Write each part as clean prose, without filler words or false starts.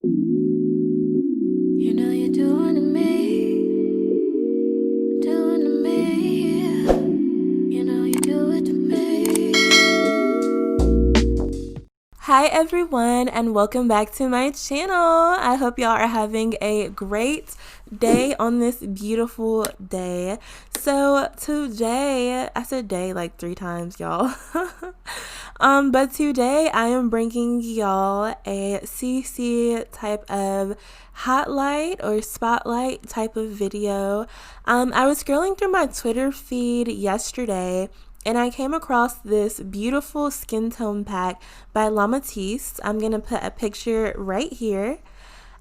You know you're doing to me, yeah. You know you do it to me. Hi everyone, and welcome back to my channel. I hope y'all are having a great day on this beautiful day. So today, I said day like 3 times, y'all. But today I am bringing y'all a CC type of highlight or spotlight type of video. I was scrolling through my Twitter feed yesterday and I came across this beautiful skin tone pack by Matisse. I'm going to put a picture right here.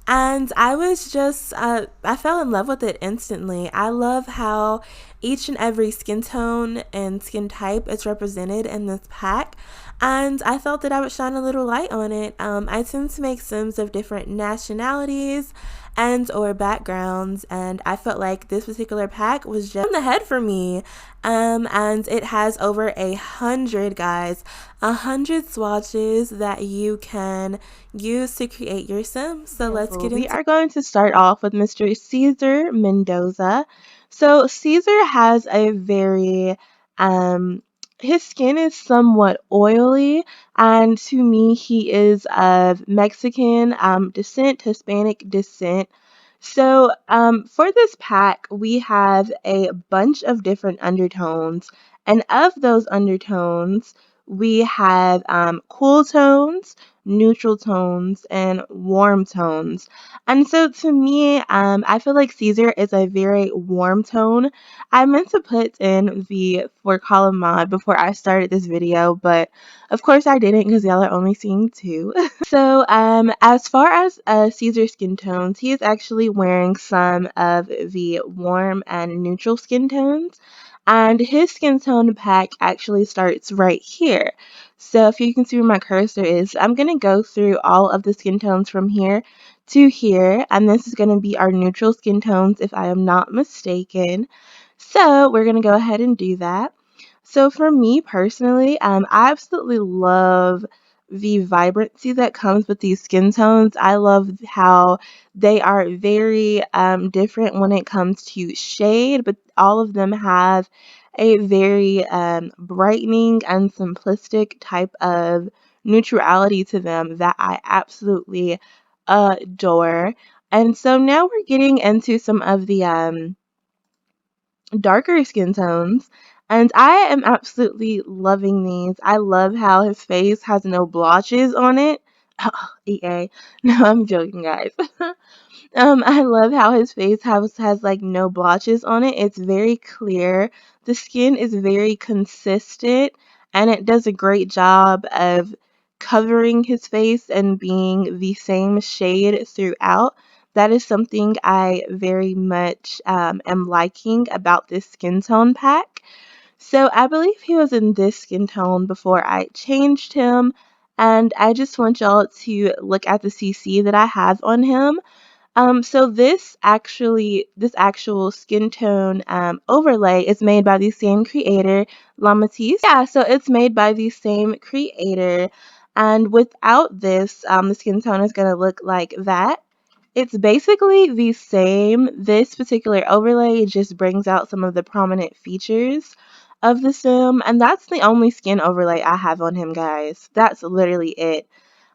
And I was just, I fell in love with it instantly. I love how each and every skin tone and skin type is represented in this pack. And I felt that I would shine a little light on it. I tend to make Sims of different nationalities and or backgrounds, and I felt like this particular pack was just on the head for me. And it has over 100, guys, 100 swatches that you can use to create your Sims. So let's get into it. We are going to start off with Mr. Cesar Mendoza. So Cesar has a very his skin is somewhat oily, and to me, he is of Mexican descent, Hispanic descent. So for this pack, we have a bunch of different undertones, and of those undertones, we have cool tones, neutral tones, and warm tones. And so to me, I feel like Cesar is a very warm tone. I meant to put in the 4-column mod before I started this video, but of course I didn't because y'all are only seeing 2. So as far as Cesar skin tones, he is actually wearing some of the warm and neutral skin tones. And his skin tone pack actually starts right here. So if you can see where my cursor is, I'm going to go through all of the skin tones from here to here. And this is going to be our neutral skin tones if I am not mistaken. So we're going to go ahead and do that. So for me personally, I absolutely love the vibrancy that comes with these skin tones. I love how they are very different when it comes to shade, but all of them have a very brightening and simplistic type of neutrality to them that I absolutely adore. And so now we're getting into some of the darker skin tones, and I am absolutely loving these. I love how his face has no blotches on it. EA. No, I'm joking, guys. I love how his face has like no blotches on it. It's very clear. The skin is very consistent, and it does a great job of covering his face and being the same shade throughout. That is something I very much am liking about this skin tone pack. So I believe he was in this skin tone before I changed him, and I just want y'all to look at the CC that I have on him. So this actual skin tone overlay is made by the same creator, Matisse. Yeah, so it's made by the same creator, and without this, the skin tone is going to look like that. It's basically the same. This particular overlay just brings out some of the prominent features of the sim, and that's the only skin overlay I have on him, guys. That's literally it.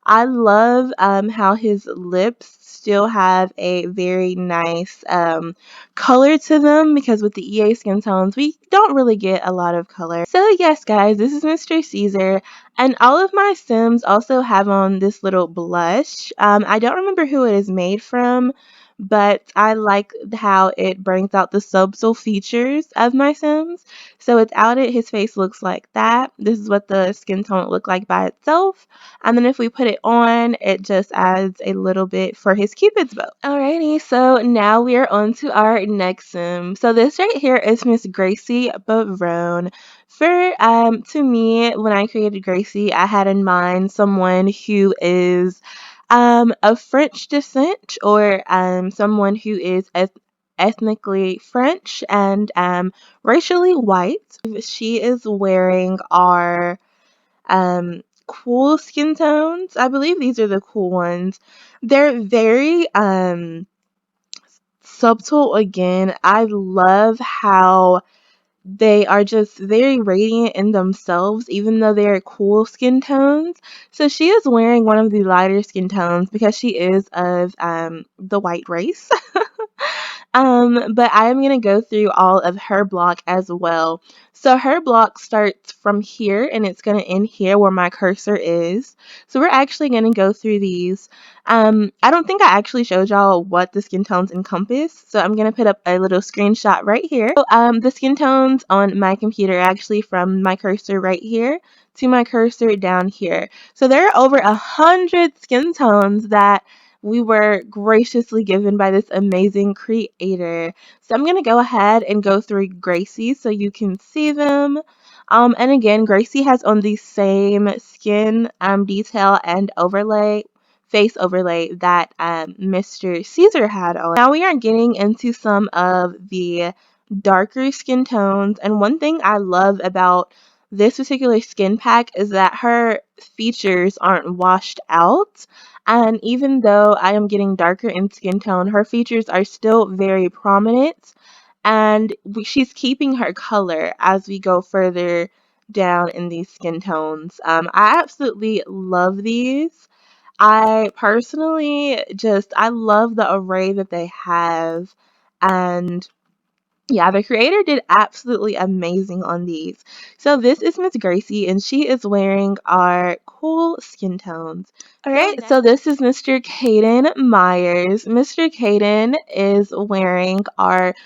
I love how his lips still have a very nice color to them, because with the EA skin tones, we don't really get a lot of color. So yes, guys, this is Mr. Cesar, and all of my Sims also have on this little blush. I don't remember who it is made from, but I like how it brings out the subtle features of my Sims. So without it, his face looks like that. This is what the skin tone would look like by itself. And then if we put it on, it just adds a little bit for his Cupid's bow. Alrighty, so now we are on to our next sim. So this right here is Miss Gracie Barone. To me, when I created Gracie, I had in mind someone who is of French descent, or someone who is ethnically French and racially white. She is wearing our cool skin tones. I believe these are the cool ones. They're very subtle again. I love how they are just very radiant in themselves, even though they're cool skin tones. So she is wearing one of the lighter skin tones because she is of the white race. But I'm going to go through all of her block as well. So her block starts from here and it's going to end here where my cursor is. So we're actually going to go through these. I don't think I actually showed y'all what the skin tones encompass. So I'm going to put up a little screenshot right here. So, the skin tones on my computer are actually from my cursor right here to my cursor down here. So there are over 100 skin tones that we were graciously given by this amazing creator. So I'm going to go ahead and go through Gracie so you can see them. And again, Gracie has on the same skin detail and overlay, face overlay that Mr. Caesar had on. Now we are getting into some of the darker skin tones, and one thing I love about this particular skin pack is that her features aren't washed out. And even though I am getting darker in skin tone, her features are still very prominent. And she's keeping her color as we go further down in these skin tones. I absolutely love these. I personally I love the array that they have. And yeah, the creator did absolutely amazing on these. So this is Miss Gracie, and she is wearing our cool skin tones. Alright, so this is Mr. Caden Myers. Mr. Caden is wearing our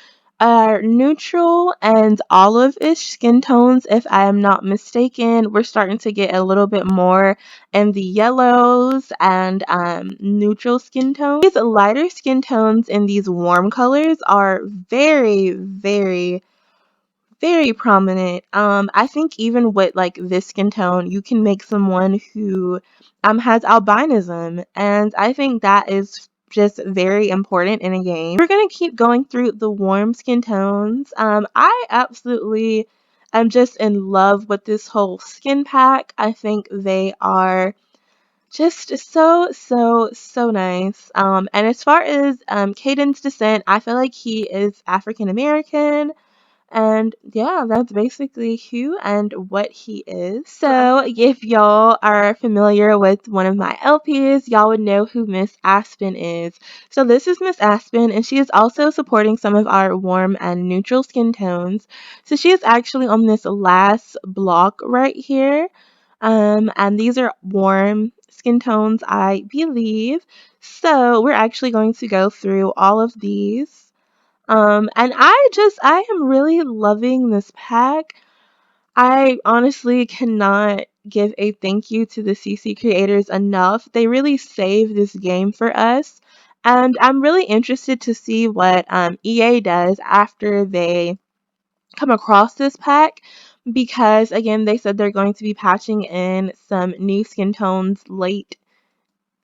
neutral and olive-ish skin tones, if I am not mistaken. We're starting to get a little bit more in the yellows and neutral skin tones. These lighter skin tones in these warm colors are very, very, very prominent. I think even with like this skin tone, you can make someone who has albinism, and I think that is just very important in a game. We're gonna keep going through the warm skin tones. I absolutely am just in love with this whole skin pack. I think they are just so, so, so nice. And as far as Caden's descent, I feel like he is African American. And yeah, that's basically who and what he is. So if y'all are familiar with one of my LPs, y'all would know who Miss Aspen is. So this is Miss Aspen, and she is also supporting some of our warm and neutral skin tones. So she is actually on this last block right here. And these are warm skin tones, I believe. So we're actually going to go through all of these. And I am really loving this pack. I honestly cannot give a thank you to the CC creators enough. They really saved this game for us. And I'm really interested to see what EA does after they come across this pack, because again, they said they're going to be patching in some new skin tones late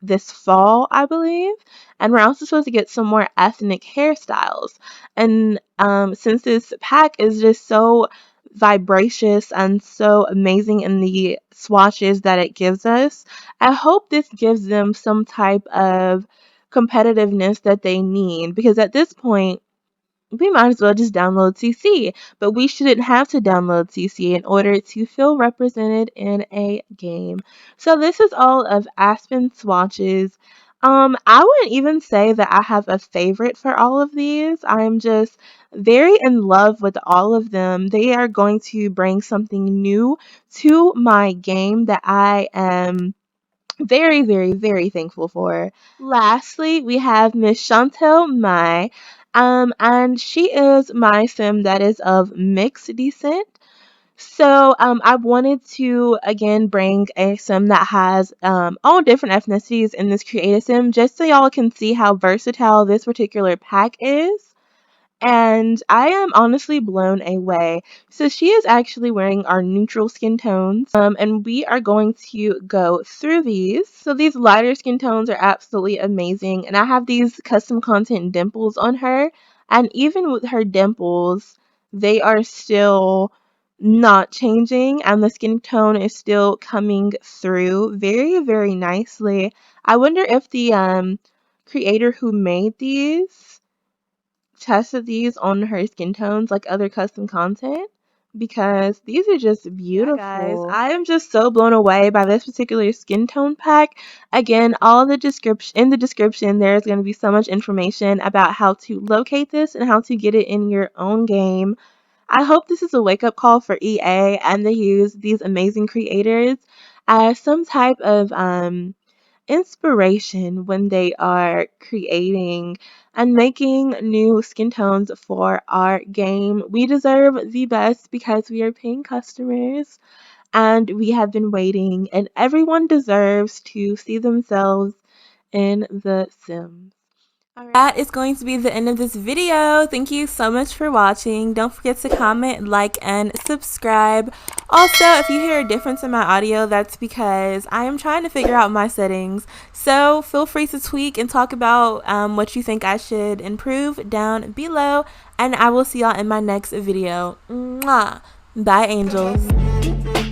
this fall, I believe. And we're also supposed to get some more ethnic hairstyles. And since this pack is just so vibracious and so amazing in the swatches that it gives us, I hope this gives them some type of competitiveness that they need, because at this point we might as well just download CC, but we shouldn't have to download CC in order to feel represented in a game. So this is all of Aspen swatches. I wouldn't even say that I have a favorite for all of these. I'm just very in love with all of them. They are going to bring something new to my game that I am very, very, very thankful for. Lastly, we have Miss Chantel Mai, and she is my sim that is of mixed descent. So I wanted to again bring a sim that has all different ethnicities in this creative sim, just so y'all can see how versatile this particular pack is. And I am honestly blown away. So she is actually wearing our neutral skin tones, and we are going to go through these. So these lighter skin tones are absolutely amazing, and I have these custom content dimples on her, and even with her dimples, they are still not changing, and the skin tone is still coming through very nicely. I wonder if the creator who made these tested these on her skin tones like other custom content, because these are just beautiful. Yeah, guys, I am just so blown away by this particular skin tone pack. Again, all the description in the description, there's going to be so much information about how to locate this and how to get it in your own game. I hope this is a wake-up call for EA, and they use these amazing creators as some type of inspiration when they are creating and making new skin tones for our game. We deserve the best because we are paying customers and we have been waiting, and everyone deserves to see themselves in the Sims. That is going to be the end of this video. Thank you so much for watching. Don't forget to comment, like, and subscribe. Also, if you hear a difference in my audio, that's because I am trying to figure out my settings. So feel free to tweak and talk about what you think I should improve down below. And I will see y'all in my next video. Mwah. Bye, angels.